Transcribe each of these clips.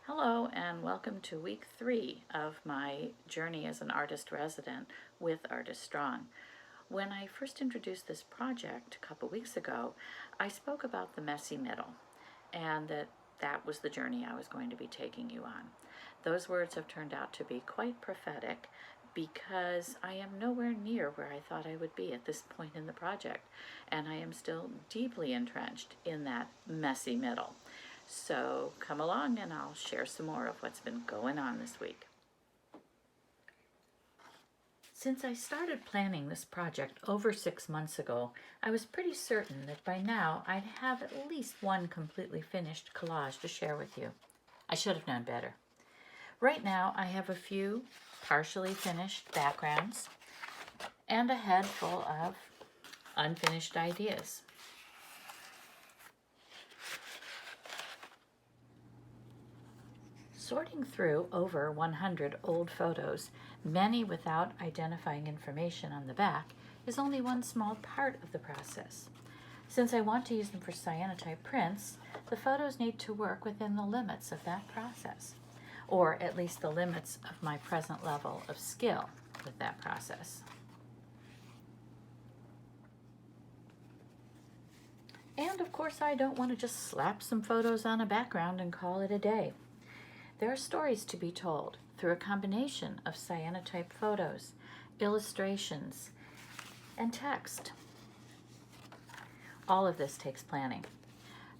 Hello and welcome to week 3 of my journey as an artist resident with Artist Strong. When I first introduced this project a couple weeks ago, I spoke about the messy middle and that was the journey I was going to be taking you on. Those words have turned out to be quite prophetic because I am nowhere near where I thought I would be at this point in the project, and I am still deeply entrenched in that messy middle. So come along and I'll share some more of what's been going on this week. Since I started planning this project over 6 months ago, I was pretty certain that by now I'd have at least one completely finished collage to share with you. I should have known better. Right now I have a few partially finished backgrounds and a head full of unfinished ideas. Sorting through over 100 old photos, many without identifying information on the back, is only one small part of the process. Since I want to use them for cyanotype prints, the photos need to work within the limits of that process, or at least the limits of my present level of skill with that process. And of course, I don't want to just slap some photos on a background and call it a day. There are stories to be told through a combination of cyanotype photos, illustrations, and text. All of this takes planning.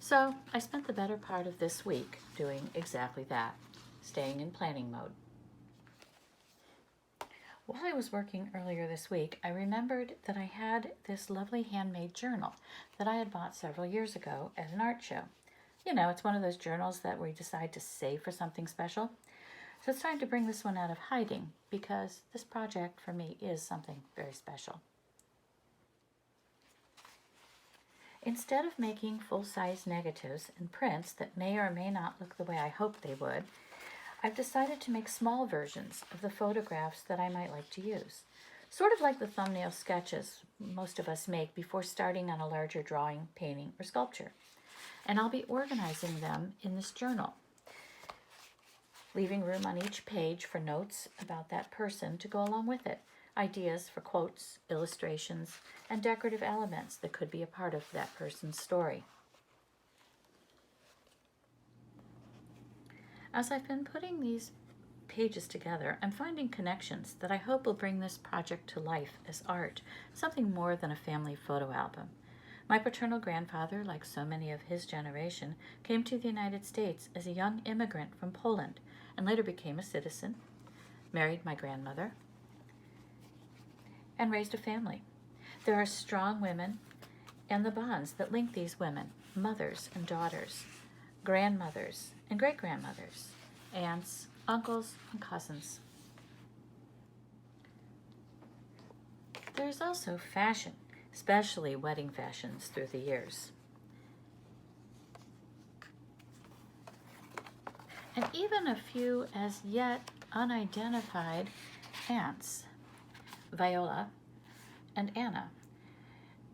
So I spent the better part of this week doing exactly that, staying in planning mode. While I was working earlier this week, I remembered that I had this lovely handmade journal that I had bought several years ago at an art show. You know, it's one of those journals that we decide to save for something special. So it's time to bring this one out of hiding because this project for me is something very special. Instead of making full-size negatives and prints that may or may not look the way I hoped they would, I've decided to make small versions of the photographs that I might like to use. Sort of like the thumbnail sketches most of us make before starting on a larger drawing, painting, or sculpture. And I'll be organizing them in this journal, leaving room on each page for notes about that person to go along with it, ideas for quotes, illustrations, and decorative elements that could be a part of that person's story. As I've been putting these pages together, I'm finding connections that I hope will bring this project to life as art, something more than a family photo album. My paternal grandfather, like so many of his generation, came to the United States as a young immigrant from Poland and later became a citizen, married my grandmother, and raised a family. There are strong women and the bonds that link these women, mothers and daughters, grandmothers and great-grandmothers, aunts, uncles, and cousins. There's also fashion, especially wedding fashions through the years. And even a few as yet unidentified aunts, Viola and Anna.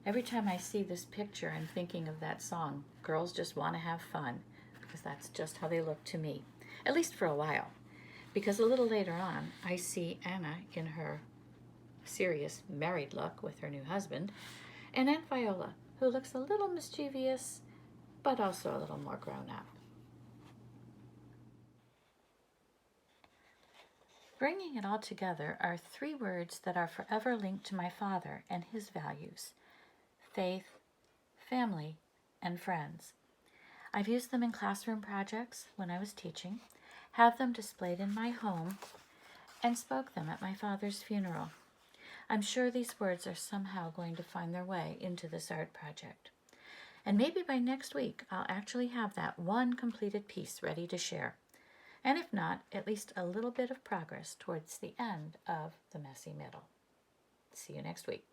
Every time I see this picture, I'm thinking of that song, Girls Just Want to Have Fun, because that's just how they look to me, at least for a while. Because a little later on, I see Anna in her serious married look with her new husband, and Aunt Viola, who looks a little mischievous, but also a little more grown up. Bringing it all together are 3 words that are forever linked to my father and his values: faith, family, and friends. I've used them in classroom projects when I was teaching, have them displayed in my home, and spoke them at my father's funeral. I'm sure these words are somehow going to find their way into this art project. And maybe by next week, I'll actually have that one completed piece ready to share. And if not, at least a little bit of progress towards the end of the messy middle. See you next week.